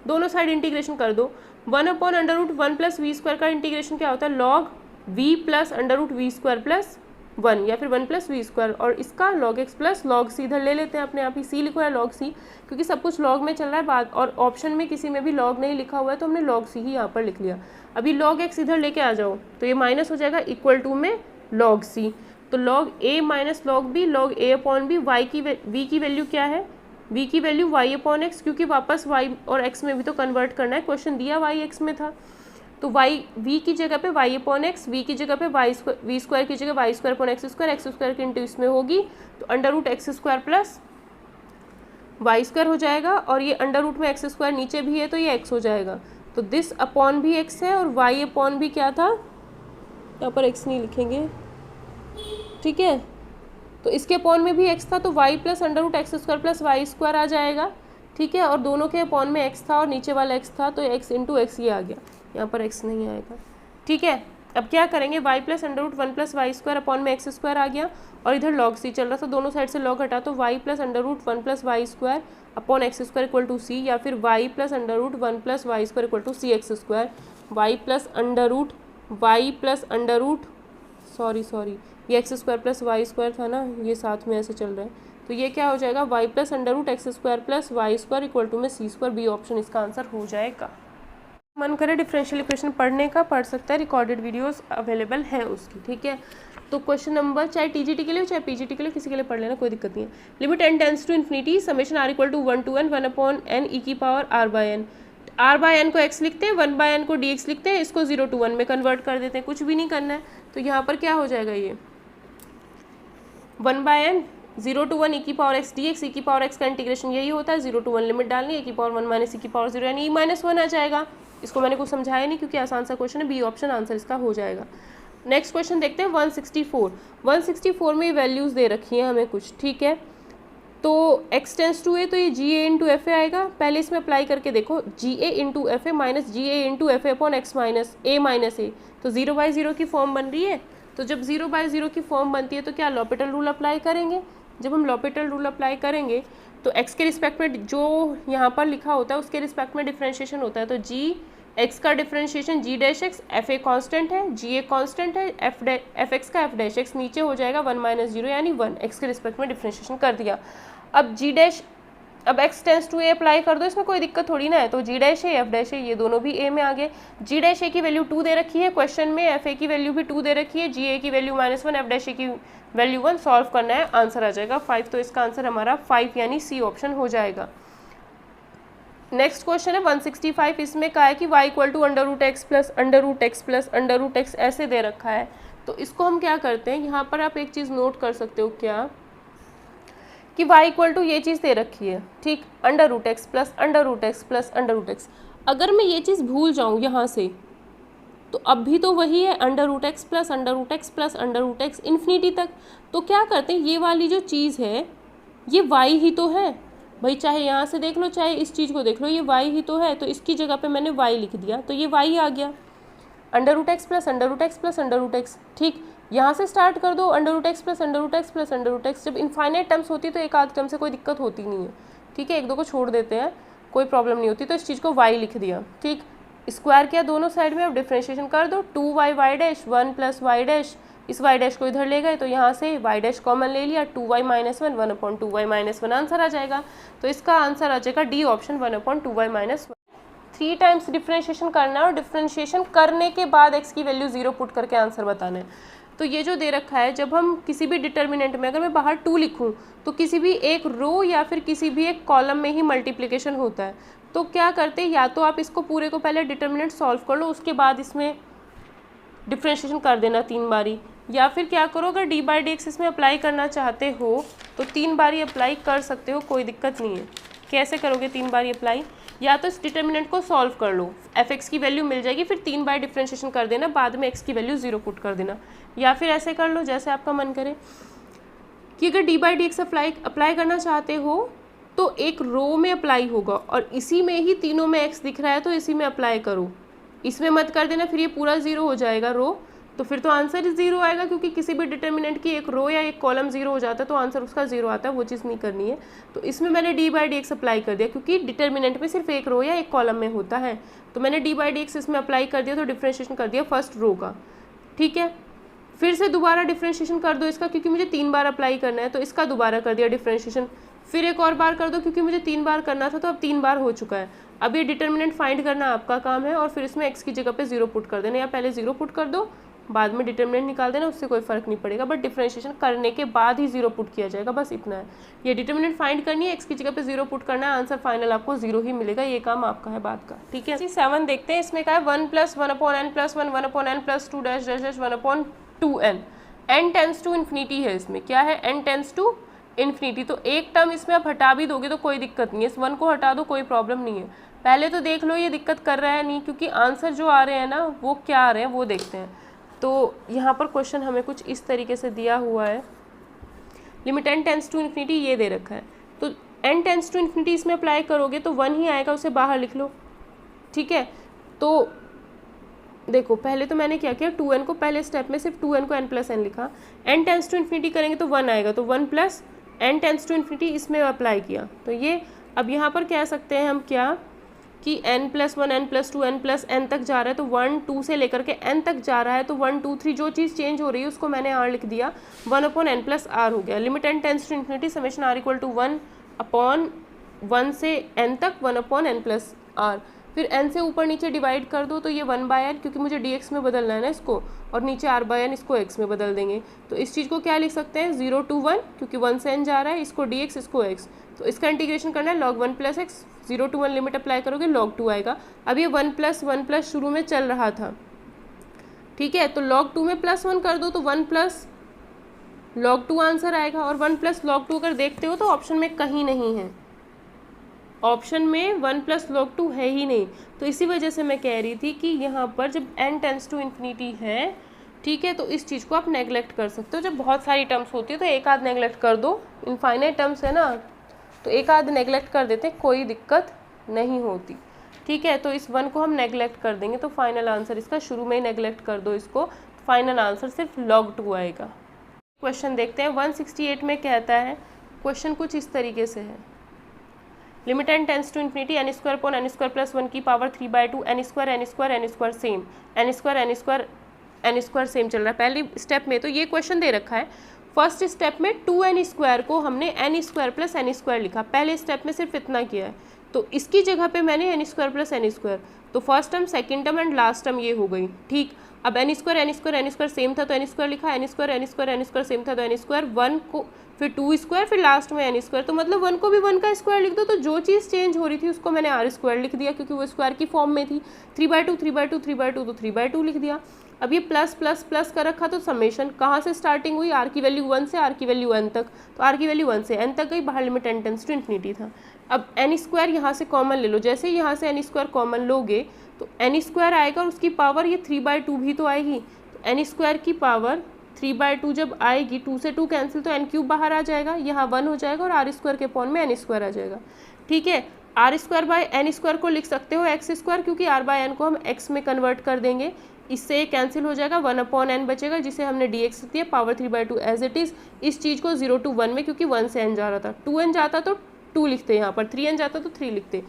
दोनों साइड इंटीग्रेशन कर दो। 1 upon under root 1 plus v square का इंटीग्रेशन क्या होता है, log v plus under root v square plus 1 या फिर 1 प्लस वी स्क्वायर, और इसका log x plus log c इधर ले लेते हैं अपने आप ही, सी लिखो है लॉग सी, क्योंकि सब कुछ लॉग में चल रहा है बात, और ऑप्शन में किसी में भी लॉग नहीं लिखा हुआ है तो हमने लॉग सी ही यहाँ पर लिख लिया। अभी लॉग एक्स इधर लेके आ जाओ तो ये माइनस हो जाएगा, इक्वल टू में लॉग सी, तो लॉग ए माइनस लॉग बी, लॉग ए अपॉन बी, वाई की वी की वैल्यू क्या है, v की वैल्यू y अपॉन एक्स, क्योंकि वापस y और x में भी तो कन्वर्ट करना है, क्वेश्चन दिया y x में था, तो y v की जगह पे y अपॉन एक्स, v की जगह पे v स्क्वायर की जगह y square upon x square की इंटू इसमें होगी, तो under root x square plus y square हो जाएगा, और ये अंडर रूट में एक्स स्क्वायर नीचे भी है तो ये x हो जाएगा, तो दिस अपॉन भी x है और y अपॉन भी क्या था, यहाँ पर x नहीं लिखेंगे, ठीक है, तो इसके अपॉन में भी x था तो y plus under root x square plus y square आ जाएगा। ठीक है, और दोनों के अपॉन में x था और नीचे वाला x था, तो x इंटू एक्स ये आ गया, यहाँ पर x नहीं आएगा। ठीक है, अब क्या करेंगे, y plus under root 1 plus y square upon में एक्स स्क्वायर आ गया, और इधर लॉग सी चल रहा था, दोनों साइड से लॉग हटा, तो y plus under root 1 plus y square upon x square equal to c, या फिर y plus under root 1 plus y square equal to c x square, y plus under root sorry ये x square plus y square था ना, ये साथ में ऐसे चल रहा है, तो ये क्या हो जाएगा, y plus under root x square plus y square equal to में सी स्क्वायर, बी ऑप्शन इसका आंसर हो जाएगा। मन करे डिफरेंशियल इक्वेशन पढ़ने का पढ़ सकता है, रिकॉर्डेड वीडियोस अवेलेबल हैं उसकी। ठीक है, तो क्वेश्चन नंबर चाहे टीजीटी के लिए चाहे पीजीटी के लिए किसी के लिए पढ़ लेना, कोई दिक्कत नहीं है। Limit n tends to infinity, summation r equal to 1 to n 1 upon n e की पावर r बाय n को x लिखते हैं, 1 बाय n को dx लिखते हैं, इसको 0 to 1 में कन्वर्ट कर देते हैं, कुछ भी नहीं करना है, तो यहाँ पर क्या हो जाएगा, ये 1 बाय n 0 to 1 e की पावर x dx, e की पावर x का इंटीग्रेशन यही होता है, 0 to 1 लिमिट डालनी है, e की पावर 1 माइनस e की पावर 0 यानी e माइनस 1 आ जाएगा। इसको मैंने कुछ समझाया नहीं क्योंकि आसान सा क्वेश्चन है, बी ऑप्शन आंसर इसका हो जाएगा। नेक्स्ट क्वेश्चन देखते हैं 164 में वैल्यूज़ दे रखी हैं हमें कुछ। ठीक है, तो x टेंस टू ए, तो ये जी ए इंटू एफ ए आएगा, पहले इसमें अप्लाई करके देखो, g a into f a minus g a into f a upon x minus a, तो 0/0 की फॉर्म बन रही है, तो जब 0/0 की फॉर्म बनती है तो क्या लॉपिटल रूल अप्लाई करेंगे, जब हम लॉपिटल रूल अप्लाई करेंगे तो x के रिस्पेक्ट में जो यहाँ पर लिखा होता है उसके रिस्पेक्ट में डिफ्रेंशिएशन होता है, तो जी x का differentiation ji dash x, F a constant है, जी ए कॉन्स्टेंट है, एफ एक्स का एफ डैश एक्स नीचे हो जाएगा 1 माइनस 0 यानी 1, x के रिस्पेक्ट में डिफ्रेंशिएशन कर दिया। अब जी डैश, अब x tends to a apply कर दो, इसमें कोई दिक्कत थोड़ी ना है, तो जी डैश है एफ डैश है ये दोनों भी a में आ गए। जी डैश ए की वैल्यू 2 दे रखी है क्वेश्चन में, एफ ए की वैल्यू भी 2 दे रखी है, जी ए की वैल्यू -1, एफ डैश ए की वैल्यू 1, सॉल्व करना है, आंसर आ जाएगा 5, तो इसका आंसर हमारा 5 यानी सी ऑप्शन हो जाएगा। नेक्स्ट क्वेश्चन है 165, इसमें कहा है कि y equal to under root x plus under root x plus under root x ऐसे दे रखा है, तो इसको हम क्या करते हैं, यहाँ पर आप एक चीज़ नोट कर सकते हो क्या, कि y इक्वल टू ये चीज़ दे रखी है, ठीक, under root x plus under root x plus under root x, अगर मैं ये चीज़ भूल जाऊँ यहाँ से तो अब भी तो वही है, under root x plus under root x plus under root x infinity तक, तो क्या करते हैं, ये वाली जो चीज़ है ये y ही तो है भाई, चाहे यहाँ से देख लो चाहे इस चीज़ को देख लो, ये y ही तो है, तो इसकी जगह पे मैंने y लिख दिया, तो ये y आ गया, under root x plus under root x plus under root x. ठीक, यहाँ से स्टार्ट कर दो, under root x plus under root x plus under root x, जब इनफाइनाइट टर्म्स होती है तो एक आध टर्म से कोई दिक्कत होती नहीं है, ठीक है, एक दो को छोड़ देते हैं, कोई प्रॉब्लम नहीं होती, तो इस चीज़ को y लिख दिया। ठीक, स्क्वायर किया दोनों साइड में, अब डिफ्रेंशिएशन कर दो, 2y y dash 1 plus y dash, इस y डैश को इधर ले गए तो यहाँ से y डैश कॉमन ले लिया, 2y minus 1 1 upon 2y minus 1 answer आ जाएगा, तो इसका आंसर आ जाएगा D option 1 upon 2y minus 1। 3 times differentiation करना है और डिफ्रेंशिएशन करने के बाद x की वैल्यू 0 पुट करके आंसर बताना है। तो ये जो दे रखा है, जब हम किसी भी डिटर्मिनेंट में अगर मैं बाहर 2 लिखूं तो किसी भी एक रो या फिर किसी भी एक कॉलम में ही मल्टीप्लिकेशन होता है। तो क्या करते हैं, या तो आप इसको पूरे को पहले डिटर्मिनेंट सॉल्व कर लो, उसके बाद इसमें डिफ्रेंशिएशन कर देना 3 बारी, या फिर क्या करो, अगर डी बाई डी एक्स इसमें अप्लाई करना चाहते हो तो 3 बारी अप्लाई कर सकते हो, कोई दिक्कत नहीं है। कैसे करोगे 3 बारी अप्लाई, या तो इस डिटर्मिनेंट को सॉल्व कर लो, एफ एक्स की वैल्यू मिल जाएगी, फिर 3 बार डिफ्रेंशिएशन कर देना, बाद में एक्स की वैल्यू 0 पुट कर देना, या फिर ऐसे कर लो जैसे आपका मन करे कि अगर D by D x apply करना चाहते हो तो एक रो में अप्लाई होगा और इसी में ही तीनों में एक्स दिख रहा है तो इसी में अप्लाई करो, इसमें मत कर देना, फिर ये पूरा 0 हो जाएगा रो, तो फिर तो आंसर 0 आएगा, क्योंकि किसी भी डिटर्मिनेंट की एक रो या एक कॉलम 0 हो जाता है तो आंसर उसका 0 आता है, वो चीज़ नहीं करनी है। तो इसमें मैंने D by D x apply कर दिया, क्योंकि डिटर्मिनेंट में सिर्फ एक रो या एक कॉलम में होता है, तो मैंने डी बाई डी एक्स इसमें अप्लाई कर दिया, तो डिफ्रेंशिएशन कर दिया फर्स्ट रो का। ठीक है, फिर से दोबारा डिफ्रेंशिएशन कर दो इसका, क्योंकि मुझे 3 बार अप्लाई करना है, तो इसका दोबारा कर दिया डिफ्रेंशिएशन, फिर एक और बार कर दो, क्योंकि मुझे 3 बार करना था तो अब 3 बार हो चुका है। अब ये डिटर्मिनेंट फाइंड करना आपका काम है, और फिर इसमें एक्स की जगह पे 0 पुट कर देना, या पहले 0 पुट कर दो बाद में डिटर्मिनेंट निकाल देना, उससे कोई फर्क नहीं पड़ेगा, बट डिफरेंशिएशन करने के बाद ही 0 पुट किया जाएगा, बस इतना है। ये डिटर्मिनेंट फाइंड करनी है, एक्स की जगह पे 0 पुट करना है, आंसर फाइनल आपको 0 ही मिलेगा, ये काम आपका है बाद का। ठीक है, 7 देखते हैं, इसमें क्या है 1 + 1/n+1 1/n+2 dash dash dash 1/2n, n tends to infinity है, इसमें क्या है n टेंस टू इन्फिनिटी, तो एक टर्म इसमें आप हटा भी दोगे तो कोई दिक्कत नहीं है, इस 1 को हटा दो कोई प्रॉब्लम नहीं है। पहले तो देख लो ये दिक्कत कर रहा है नहीं, क्योंकि आंसर जो आ रहे हैं ना वो क्या आ रहे हैं वो देखते हैं। तो यहाँ पर क्वेश्चन हमें कुछ इस तरीके से दिया हुआ है, limit n tends to infinity ये दे रखा है, तो n टेंस टू इन्फिनिटी इसमें अप्लाई करोगे तो 1 ही आएगा, उसे बाहर लिख लो। ठीक है, तो देखो पहले तो मैंने क्या किया, 2n को पहले स्टेप में सिर्फ 2n को n+n लिखा, n टेंस टू इन्फिनिटी करेंगे तो 1 आएगा, तो 1 + n टेंस टू इन्फिनिटी इसमें अप्लाई किया, तो ये अब यहाँ पर कह सकते हैं हम क्या कि n+1 n+2 n+n तक जा रहा है, तो 1 2 से लेकर के n तक जा रहा है, तो 1 2 3 जो चीज़ चेंज हो रही है उसको मैंने r लिख दिया, 1/n+r हो गया। Limit n tends to infinity summation r = 1/1 से n तक 1/n+r, फिर n से ऊपर नीचे डिवाइड कर दो तो ये 1/n, क्योंकि मुझे dx में बदलना है ना इसको, और नीचे r/n इसको x में बदल देंगे, तो इस चीज़ को क्या लिख सकते हैं 0 to 1, क्योंकि 1 से n जा रहा है, इसको dx इसको x, तो इसका इंटीग्रेशन करना है log 1 + x, 0 to 1 limit apply करोगे log 2 आएगा। अब ये 1 + 1+ शुरू में चल रहा था, ठीक है, तो log 2 में +1 कर दो तो 1 + log 2 आंसर आएगा, और 1 + log 2 अगर देखते हो तो ऑप्शन में कहीं नहीं है, ऑप्शन में 1 + log 2 है ही नहीं, तो इसी वजह से मैं कह रही थी कि यहाँ पर जब n टेंस टू इन्फिनिटी है, ठीक है, तो इस चीज़ को आप नेगलेक्ट कर सकते हो। जब बहुत सारी टर्म्स होती है तो एक आध नेगलेक्ट कर दो, इनफाइनाइट टर्म्स है ना तो एक आध नेगलेक्ट कर देते हैं, कोई दिक्कत नहीं होती। ठीक है, तो इस 1 को हम नेगलेक्ट कर देंगे, तो फाइनल आंसर इसका शुरू में ही नेगलेक्ट कर दो इसको, फाइनल आंसर सिर्फ log 2 आएगा। क्वेश्चन देखते हैं, 168 में कहता है, क्वेश्चन कुछ इस तरीके से है, limit n tends to infinity n² की power 3/2 n² same n² same चल रहा है पहली स्टेप में, तो ये क्वेश्चन दे रखा है। फर्स्ट स्टेप में 2n² को हमने n² + n² लिखा, पहले स्टेप में सिर्फ इतना किया है, तो इसकी जगह पे मैंने n² + n², तो first term second term and last term ये हो गई। ठीक, अब n² सेम था तो n² लिखा, n² सेम था तो n², 1 को फिर 2², फिर लास्ट में n², तो मतलब 1 को भी 1 का स्क्वायर लिख दो, तो जो चीज़ चेंज हो रही थी उसको मैंने r² लिख दिया, क्योंकि वो स्क्वायर की फॉर्म में थी। 3/2 तो 3/2 लिख दिया। अब ये प्लस प्लस प्लस कर रखा, तो समेशन कहाँ से स्टार्टिंग हुई, r की वैल्यू 1 से r की वैल्यू n तक, तो r की वैल्यू 1 से n तक गई, बाहर limit n tends to infinity था। अब n² यहाँ से कॉमन ले लो, जैसे ही यहाँ से n² कॉमन लोगे तो n² आएगा और उसकी पावर ये 3/2 भी तो आएगी, तो n² की पावर 3/2 जब आएगी, 2 से 2 कैंसिल, तो n³ बाहर आ जाएगा, यहाँ 1 हो जाएगा और r² के पॉन में n² आ जाएगा। ठीक है, r²/n² को लिख सकते हो x², क्योंकि r/n को हम x में कन्वर्ट कर देंगे, इससे कैंसिल हो जाएगा, 1/n बचेगा जिसे हमने dx दिया, पावर 3/2 एज इट इज़। इस चीज़ को 0 to 1 में, क्योंकि 1 से n जा रहा था, 2n जाता तो 2 लिखते, यहाँ पर 3n जाता तो 3 लिखते।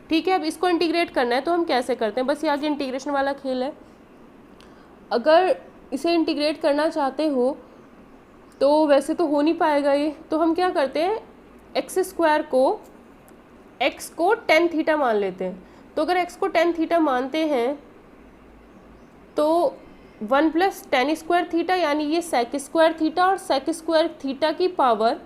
ठीक है, अब इसको इंटीग्रेट करना है, तो हम कैसे करते हैं, बस ये आगे इंटीग्रेशन वाला खेल है। अगर इसे इंटीग्रेट करना चाहते हो तो वैसे तो हो नहीं पाएगा ये, तो हम क्या करते हैं, x² को x को tan थीटा मान लेते हैं। तो अगर x को tan थीटा मानते हैं तो 1 प्लस टेन स्क्वायर थीटा, यानी ये सेक स्क्वायर थीटा और सेक स्क्वायर थीटा की पावर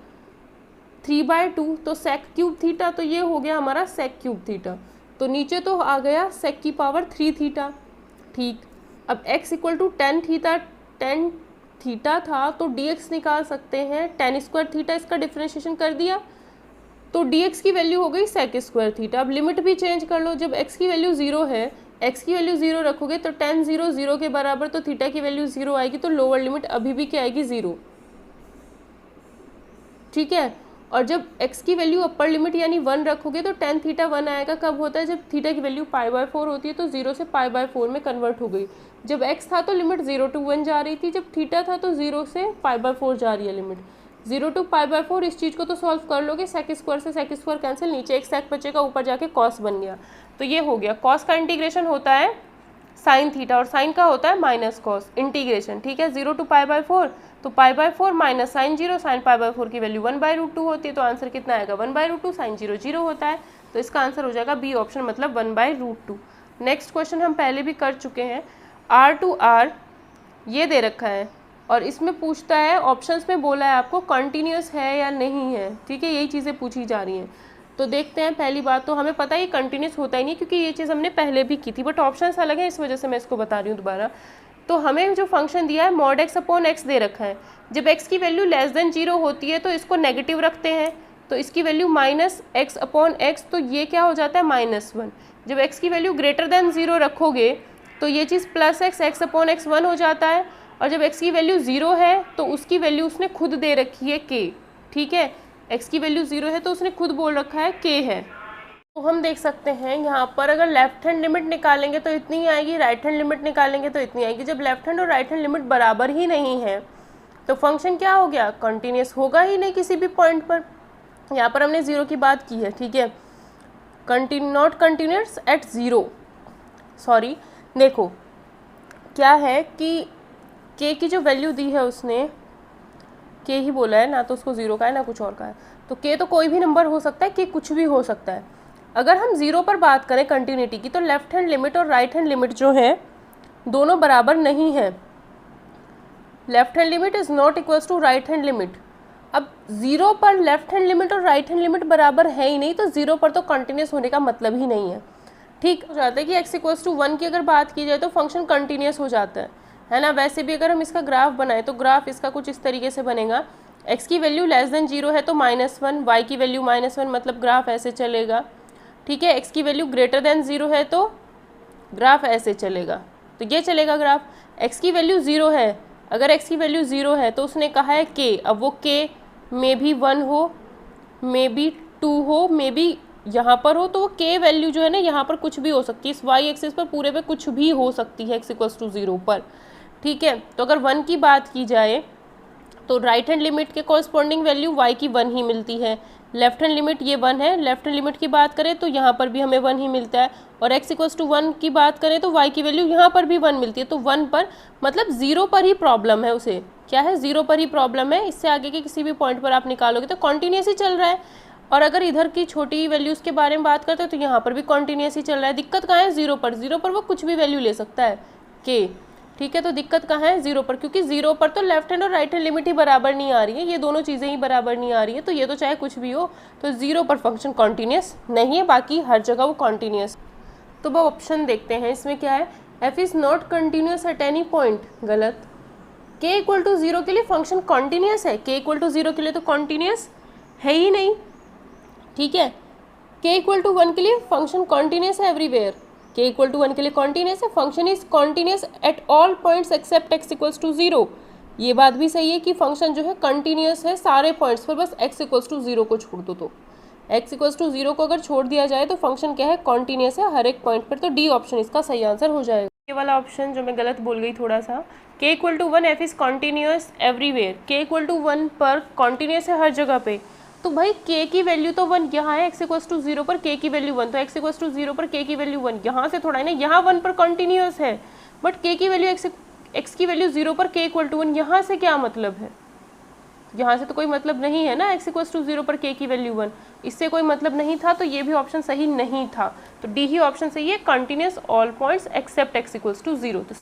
3/2, तो सेक क्यूब थीटा, तो ये हो गया हमारा सेक क्यूब थीटा। तो नीचे तो आ गया सेक की पावर 3 थीटा। ठीक, अब x equal to tan theta था, तो dx निकाल सकते हैं। टेन स्क्वायर थीटा इसका डिफ्रेंशिएशन कर दिया, तो dx की वैल्यू हो गई सेक स्क्वायर थीटा। अब लिमिट भी चेंज कर लो, जब x की वैल्यू 0 है, x की वैल्यू 0 रखोगे तो टेन 0 के बराबर, तो थीटा की वैल्यू 0 आएगी, तो लोअर लिमिट अभी भी क्या आएगी, 0। ठीक है, और जब x की वैल्यू अपर लिमिट यानी 1 रखोगे तो टेन थीटा 1 आएगा। कब होता है, जब थीटा की वैल्यू π/4 होती है, तो 0 से π/4 में कन्वर्ट हो गई। जब x था तो लिमिट 0 to 1 जा रही थी, जब थीटा था तो 0 से π/4 जा रही है लिमिट। 0 to π/4, इस चीज़ को तो सॉल्व कर लोगे, सेक स्क्वायर से सेक स्क्वायर कैंसिल, नीचे एक सेक बचेगा, ऊपर जाके कॉस बन गया। तो ये हो गया, कॉस का इंटीग्रेशन होता है साइन थीटा, और साइन का होता है माइनस कॉस इंटीग्रेशन। ठीक है, 0 to π/4, तो π/4 माइनस साइन 0, साइन π/4 की वैल्यू 1/√2 होती है, तो आंसर कितना आएगा, 1/√2, साइन 0 0 होता है, तो इसका आंसर हो जाएगा बी ऑप्शन, मतलब 1/√2। नेक्स्ट क्वेश्चन हम पहले भी कर चुके हैं, R to R ये दे रखा है, और इसमें पूछता है, ऑप्शंस में बोला है आपको कंटिन्यूस है या नहीं है। ठीक है, यही चीज़ें पूछी जा रही हैं। तो देखते हैं, पहली बात तो हमें पता है ये कंटिन्यूस होता ही नहीं, क्योंकि ये चीज़ हमने पहले भी की थी, बट ऑप्शंस अलग है, इस वजह से मैं इसको बता रही हूँ दोबारा। तो हमें जो फंक्शन दिया है mod x/x दे रखा है। जब x की वैल्यू लेस देन 0 होती है तो इसको नेगेटिव रखते हैं, तो इसकी वैल्यू -x/x, तो ये क्या हो जाता है, -1। जब x की वैल्यू ग्रेटर देन 0 रखोगे तो ये चीज़ +x/x 1 हो जाता है, और जब x की वैल्यू 0 है तो उसकी वैल्यू उसने खुद दे रखी है k। ठीक है, x की वैल्यू 0 है तो उसने खुद बोल रखा है k है। तो हम देख सकते हैं यहाँ पर, अगर लेफ्ट हैंड लिमिट निकालेंगे तो इतनी आएगी, राइट हैंड लिमिट निकालेंगे तो इतनी आएगी। जब लेफ्ट हैंड और राइट हैंड लिमिट बराबर ही नहीं है तो फंक्शन क्या हो गया, कंटिन्यूस होगा ही नहीं किसी भी पॉइंट पर। यहाँ पर हमने 0 की बात की है। ठीक है, नॉट कंटिन्यूस एट 0, सॉरी, देखो क्या है कि k की जो वैल्यू दी है उसने, k ही बोला है ना, तो उसको 0 का है ना कुछ और का है, तो k तो कोई भी नंबर हो सकता है, k कुछ भी हो सकता है। अगर हम 0 पर बात करें कंटिन्यूटी की, तो लेफ्ट हैंड लिमिट और राइट हैंड लिमिट जो है दोनों बराबर नहीं है। Left hand limit is not equals to right hand limit. अब 0 पर लेफ्ट हैंड लिमिट और राइट हैंड लिमिट बराबर है ही नहीं, तो 0 पर तो कंटिन्यूस होने का मतलब ही नहीं है। ठीक हो जाता है कि x इक्वल्स टू 1 की अगर बात की जाए तो फंक्शन कंटिन्यूस हो जाता है ना। वैसे भी अगर हम इसका ग्राफ बनाएं तो ग्राफ इसका कुछ इस तरीके से बनेगा, x की वैल्यू लेस देन 0 है तो -1, y की वैल्यू -1, मतलब ग्राफ ऐसे चलेगा। ठीक है, x की वैल्यू ग्रेटर देन 0 है तो ग्राफ ऐसे चलेगा, तो ये चलेगा ग्राफ। x की वैल्यू 0 है, अगर x की वैल्यू 0 है तो उसने कहा है k, अब वो k मे भी 1 हो, मे भी 2 हो, मे भी यहाँ पर हो, तो वो k वैल्यू जो है ना यहाँ पर कुछ भी हो सकती है, इस y एक्सिस पर पूरे पे कुछ भी हो सकती है x इक्वल्स टू 0 पर। ठीक है, तो अगर 1 की बात की जाए तो राइट हैंड लिमिट के कॉरस्पॉन्डिंग वैल्यू y की 1 ही मिलती है, लेफ्ट हैंड लिमिट ये 1 है, लेफ्ट हैंड लिमिट की बात करें तो यहाँ पर भी हमें 1 ही मिलता है, और x इक्वल्स टू 1 की बात करें तो y की वैल्यू यहाँ पर भी 1 मिलती है। तो 1 पर मतलब 0 पर ही प्रॉब्लम है, उसे क्या है, 0 पर ही प्रॉब्लम है। इससे आगे के किसी भी पॉइंट पर आप निकालोगे तो कॉन्टीन्यूस ही चल रहा है। और अगर इधर की छोटी वैल्यूज़ के बारे में बात करते हैं तो यहाँ पर भी कॉन्टीन्यूस ही चल रहा है। दिक्कत कहाँ है, 0 पर। 0 पर वो कुछ भी वैल्यू ले सकता है k। ठीक है, तो दिक्कत कहाँ है, 0 पर, क्योंकि 0 पर तो लेफ्ट हैंड और राइट हैंड लिमिट ही बराबर नहीं आ रही है, ये दोनों चीज़ें ही बराबर नहीं आ रही है, तो ये तो चाहे कुछ भी हो, तो 0 पर फंक्शन कॉन्टीन्यूस नहीं है, बाकी हर जगह वो कॉन्टीन्यूस। तो वो ऑप्शन देखते हैं, इसमें क्या है, f is not continuous at any point, गलत। k इक्वल टू 0 के लिए फंक्शन कॉन्टीन्यूस है, k इक्वल टू 0 के लिए तो कॉन्टीन्यूस है ही नहीं। ठीक है, k इक्वल टू 1 के लिए फंक्शन कॉन्टीन्यूस है एवरीवेयर, k इक्वल टू 1 के लिए कॉन्टीन्यूस है, function is continuous at all points except x equals to 0। ये बात भी सही है कि फंक्शन जो है कंटिन्यूस है सारे पॉइंट्स पर, बस x इक्वल्स टू 0 को छोड़ दो। तो x इक्वल्स टू 0 को अगर छोड़ दिया जाए तो फंक्शन क्या है, कॉन्टीन्यूस है हर एक पॉइंट पर, तो डी ऑप्शन इसका सही आंसर हो जाएगा। ये वाला ऑप्शन जो मैं गलत बोल गई थोड़ा सा, k equal to 1 f is continuous everywhere, k equal to 1 पर कॉन्टीन्यूस है हर जगह पे, तो भाई k की वैल्यू तो 1 यहाँ है, x इक्वल्स टू 0 पर k की वैल्यू 1, तो x इक्वल्स टू 0 पर k की वैल्यू 1, यहाँ से थोड़ा है ना, यहाँ 1 पर कॉन्टीन्यूस है, बट k की वैल्यू x की वैल्यू 0 पर k इक्वल टू 1, यहाँ से क्या मतलब है, यहाँ से तो कोई मतलब नहीं है ना, x इक्वल्स टू 0 पर k की वैल्यू 1, इससे कोई मतलब नहीं था, तो ये भी ऑप्शन सही नहीं था, तो डी ही ऑप्शन सही है, continuous all points except x equals to 0।